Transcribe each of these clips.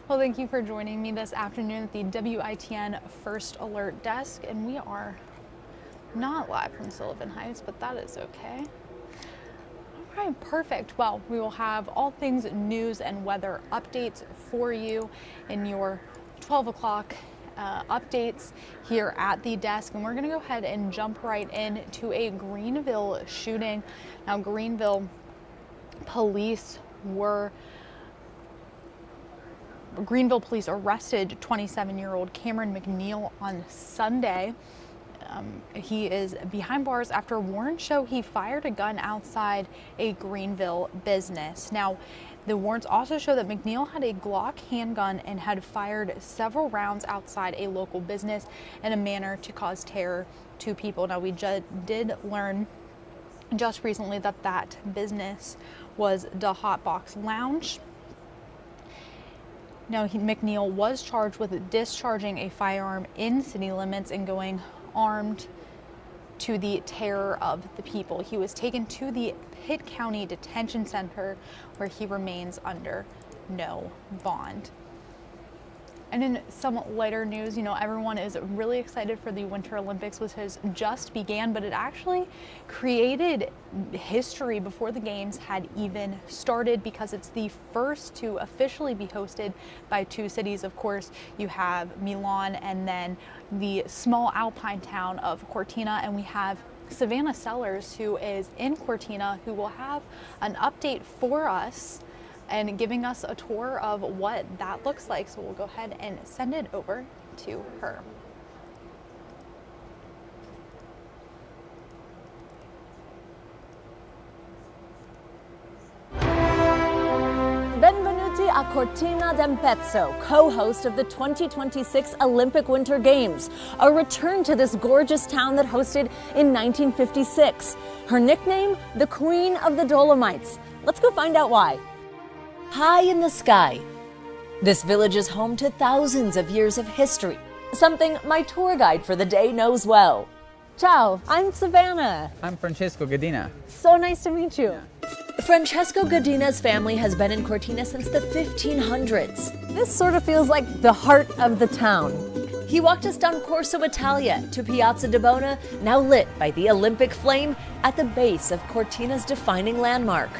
Well, thank you for joining me this afternoon at the WITN First Alert Desk, and we are not live from Sullivan Heights, but that is okay. All right, perfect. Well, we will have all things news and weather updates for you in your 12 o'clock updates here at the desk, and we're going to go ahead and jump right into a Greenville shooting. Now, Greenville police arrested 27-year-old Cameron McNeil on Sunday. He is behind bars after warrants show he fired a gun outside a Greenville business. Now, the warrants also show that McNeil had a Glock handgun and had fired several rounds outside a local business in a manner to cause terror to people. Now, we did learn just recently that that business was the Hot Box Lounge. Now, McNeil was charged with discharging a firearm in city limits and going armed to the terror of the people. He was taken to the Pitt County Detention Center where he remains under no bond. And in some lighter news, everyone is really excited for the Winter Olympics, which has just began, but it actually created history before the games had even started because it's the first to officially be hosted by two cities. Of course, you have Milan and then the small alpine town of Cortina, and we have Savannah Sellers, who is in Cortina, who will have an update for us and giving us a tour of what that looks like. So we'll go ahead and send it over to her. Benvenuti a Cortina d'Ampezzo, co-host of the 2026 Olympic Winter Games, a return to this gorgeous town that hosted in 1956. Her nickname, the Queen of the Dolomites. Let's go find out why. High in the sky, this village is home to thousands of years of history, something my tour guide for the day knows well. Ciao, I'm Savannah. I'm Francesco Godina. So nice to meet you. Francesco Godina's family has been in Cortina since the 1500s. This sort of feels like the heart of the town. He walked us down Corso Italia to Piazza di Bona, now lit by the Olympic flame at the base of Cortina's defining landmark.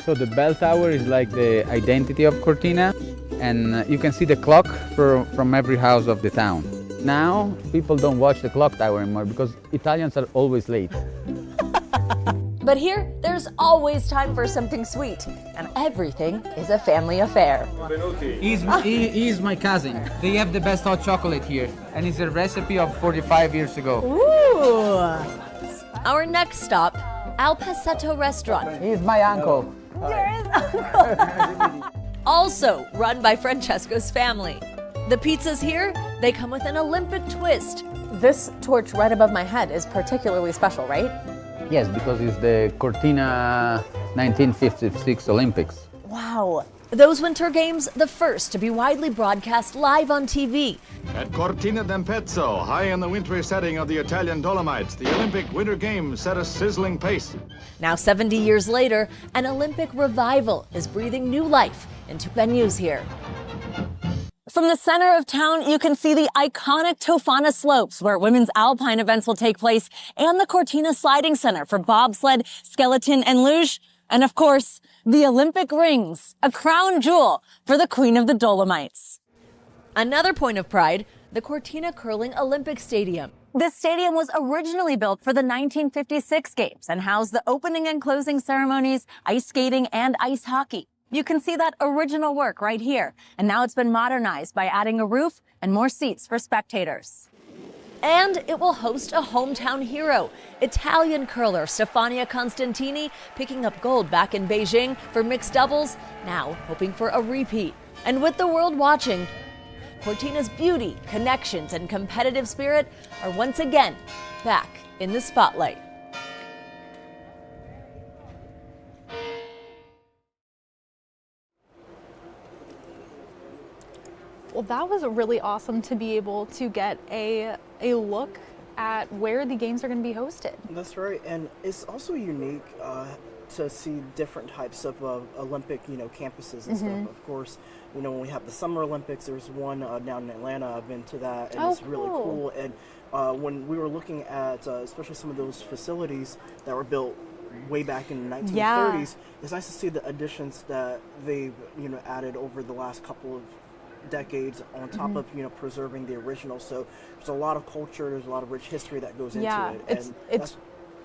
So the bell tower is like the identity of Cortina, and you can see the clock from every house of the town. Now people don't watch the clock tower anymore because Italians are always late. But here, there's always time for something sweet, and everything is a family affair. He's my cousin. They have the best hot chocolate here, and it's a recipe of 45 years ago. Ooh! Our next stop, Al Passetto Restaurant. He's my uncle. You're his uncle. Also run by Francesco's family. The pizzas here, they come with an Olympic twist. This torch right above my head is particularly special, right? Yes, because it's the Cortina 1956 Olympics. Wow. Those Winter Games, the first to be widely broadcast live on TV. At Cortina d'Ampezzo, high in the wintry setting of the Italian Dolomites, the Olympic Winter Games set a sizzling pace. Now 70 years later, an Olympic revival is breathing new life into venues here. From the center of town, you can see the iconic Tofana slopes where women's alpine events will take place, and the Cortina Sliding Center for bobsled, skeleton, and luge. And of course, the Olympic rings, a crown jewel for the Queen of the Dolomites. Another point of pride, the Cortina Curling Olympic Stadium. This stadium was originally built for the 1956 Games and housed the opening and closing ceremonies, ice skating, and ice hockey. You can see that original work right here, and now it's been modernized by adding a roof and more seats for spectators. And it will host a hometown hero, Italian curler Stefania Constantini, picking up gold back in Beijing for mixed doubles, now hoping for a repeat. And with the world watching, Cortina's beauty, connections, and competitive spirit are once again back in the spotlight. Well, that was really awesome to be able to get a look at where the games are going to be hosted. That's right, and it's also unique to see different types of Olympic, campuses and stuff. Of course, when we have the Summer Olympics, there's one down in Atlanta. I've been to that, and it's really cool. And when we were looking at, especially some of those facilities that were built way back in the 1930s, it's nice to see the additions that they've, added over the last couple of decades on top of, preserving the original. So there's a lot of culture, there's a lot of rich history that goes into it. It's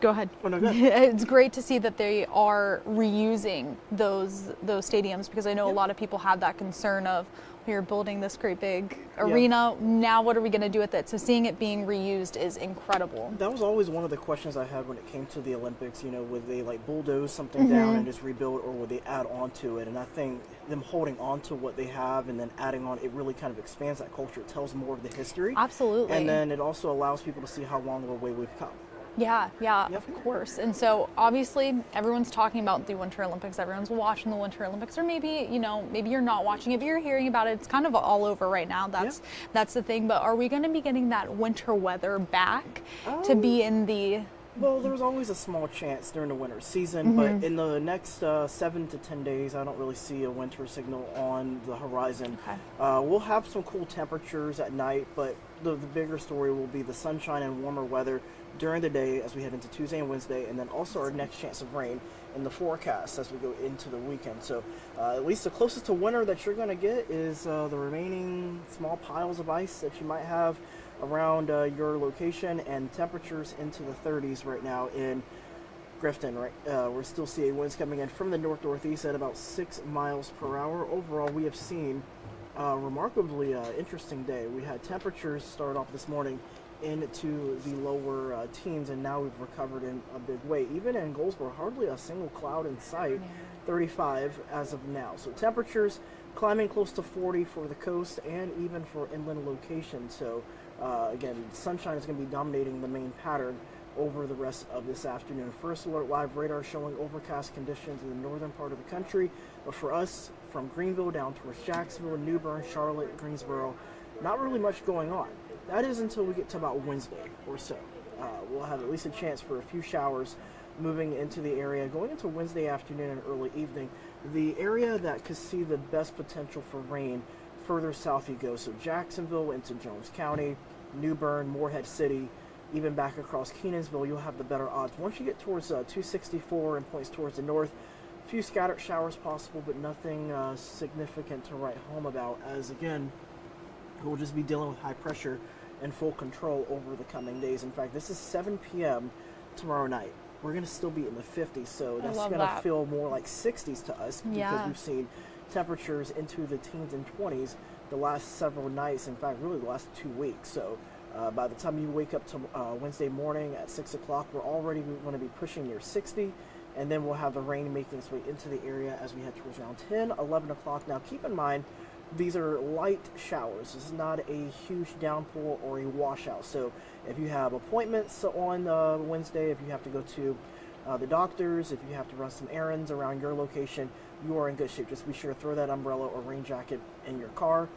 go ahead. Oh, no, go ahead. It's great to see that they are reusing those stadiums, because I know a lot of people have that concern of, we're building this great big arena, now what are we going to do with it? So seeing it being reused is incredible. That was always one of the questions I had when it came to the Olympics. Would they like bulldoze something down and just rebuild, or would they add on to it? And I think them holding on to what they have and then adding on, it really kind of expands that culture. It tells more of the history. Absolutely. And then it also allows people to see how long of a way we've come. Yeah, of course. And so obviously everyone's talking about the Winter Olympics. Everyone's watching the Winter Olympics, or maybe, maybe you're not watching it, but you're hearing about it. It's kind of all over right now. That's the thing. But are we going to be getting that winter weather back to be in the... Well, there's always a small chance during the winter season, but in the next 7 to 10 days, I don't really see a winter signal on the horizon. We'll have some cool temperatures at night, but the bigger story will be the sunshine and warmer weather during the day as we head into Tuesday and Wednesday, and then also our next chance of rain in the forecast as we go into the weekend. So at least the closest to winter that you're going to get is the remaining small piles of ice that you might have around your location, and temperatures into the 30s right now in Grifton. We're still seeing winds coming in from the north-northeast at about 6 miles per hour. Overall, we have seen a remarkably interesting day. We had temperatures start off this morning into the lower teens, and now we've recovered in a big way. Even in Goldsboro, hardly a single cloud in sight, 35 as of now. So temperatures climbing close to 40 for the coast and even for inland locations. So again, sunshine is going to be dominating the main pattern over the rest of this afternoon. First Alert Live radar showing overcast conditions in the northern part of the country, but for us, from Greenville down towards Jacksonville, New Bern, Charlotte, Greensboro, not really much going on. That is until we get to about Wednesday or so. We'll have at least a chance for a few showers moving into the area. Going into Wednesday afternoon and early evening, the area that could see the best potential for rain, further south you go. So Jacksonville into Jones County, New Bern, Morehead City, even back across Kenansville, you'll have the better odds. Once you get towards 264 and points towards the north, a few scattered showers possible, but nothing significant to write home about, as again, we'll just be dealing with high pressure and full control over the coming days. In fact, this is 7 p.m. tomorrow night. We're going to still be in the 50s, so that's going to feel more like 60s to us, because we've seen temperatures into the teens and 20s the last several nights, in fact, really the last 2 weeks. So by the time you wake up to Wednesday morning at 6 o'clock, we're already going to be pushing near 60, and then we'll have the rain making its way into the area as we head towards around 10, 11 o'clock. Now, keep in mind, these are light showers. This is not a huge downpour or a washout. So if you have appointments on Wednesday, if you have to go to the doctors, if you have to run some errands around your location, you are in good shape. Just be sure to throw that umbrella or rain jacket in your car.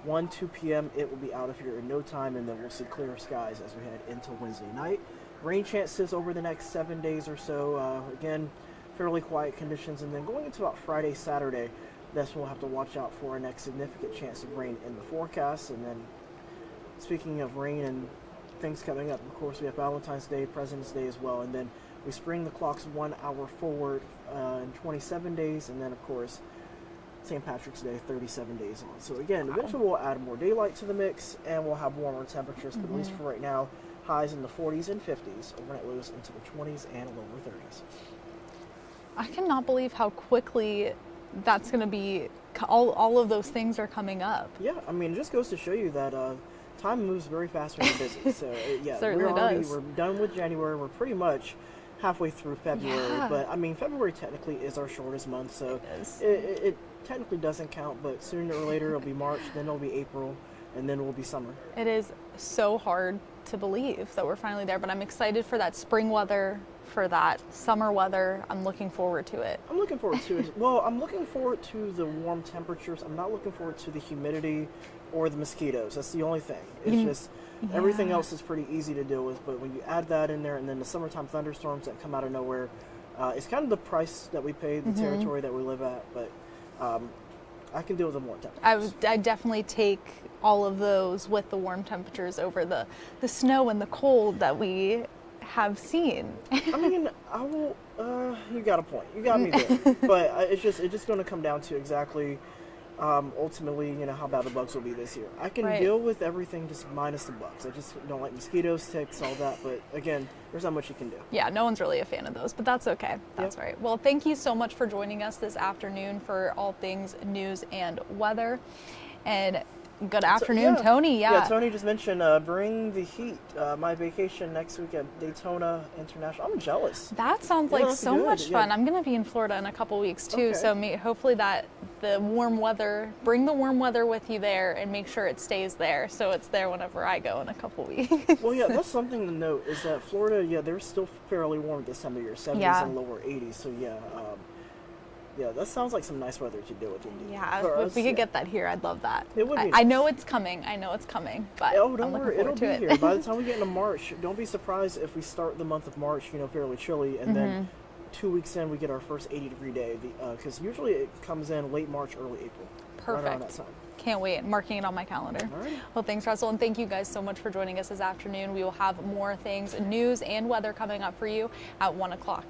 1, 2 p.m., it will be out of here in no time, and then we'll see clear skies as we head into Wednesday night. Rain chances over the next 7 days or so. Again, fairly quiet conditions. And then going into about Friday, Saturday, that's when we'll have to watch out for our next significant chance of rain in the forecast. And then, speaking of rain and things coming up, of course, we have Valentine's Day, President's Day as well. And then we spring the clocks 1 hour forward in 27 days. And then, of course, St. Patrick's Day, 37 days on. So again, eventually we'll add more daylight to the mix, and we'll have warmer temperatures. But at least for right now, highs in the 40s and 50s, overnight lows into the 20s and lower 30s. I cannot believe how quickly that's going to be. All of those things are coming up. Yeah, I mean, it just goes to show you that time moves very fast when you're busy. So yeah, Certainly we're done with January. We're pretty much halfway through February. But I mean, February technically is our shortest month, so it technically doesn't count. But sooner or later it'll be March, then it'll be April, and then it will be summer. It is so hard to believe that we're finally there, but I'm excited for that spring weather, for that summer weather. I'm looking forward to it. I'm looking forward to it. Well, I'm looking forward to the warm temperatures. I'm not looking forward to the humidity or the mosquitoes. That's the only thing. It's just everything else is pretty easy to deal with, but when you add that in there, and then the summertime thunderstorms that come out of nowhere, It's kind of the price that we pay, the territory that we live at, but I can deal with the warm temperatures. I definitely take all of those with the warm temperatures over the snow and the cold that we have seen. I mean, I will. You got a point. You got me there. But it's just going to come down to exactly, ultimately, you know, how bad the bugs will be this year. I can deal with everything just minus the bugs. I just don't like mosquitoes, ticks, all that. But again, there's not much you can do. Yeah, no one's really a fan of those, but that's okay. That's right. Well, thank you so much for joining us this afternoon for all things news and weather. And good afternoon, Tony. Yeah, Tony just mentioned bring the heat. My vacation next week at Daytona International. I'm jealous. That sounds like so much fun. I'm going to be in Florida in a couple weeks too, so hopefully that the warm weather, bring the warm weather with you there and make sure it stays there so it's there whenever I go in a couple weeks. Well, yeah, that's something to note is that Florida, they're still fairly warm this time of year, 70s and lower 80s. So yeah, that sounds like some nice weather to do it. Yeah, if we could get that here, I'd love that. It would be I know it's coming. But don't worry, it'll be here. By the time we get into March, don't be surprised if we start the month of March, fairly chilly, and then 2 weeks in we get our first 80-degree day. Because usually it comes in late March, early April. Perfect. Right around that time. Can't wait. I'm marking it on my calendar. All right. Well, thanks, Russell, and thank you guys so much for joining us this afternoon. We will have more things, news and weather coming up for you at 1 o'clock.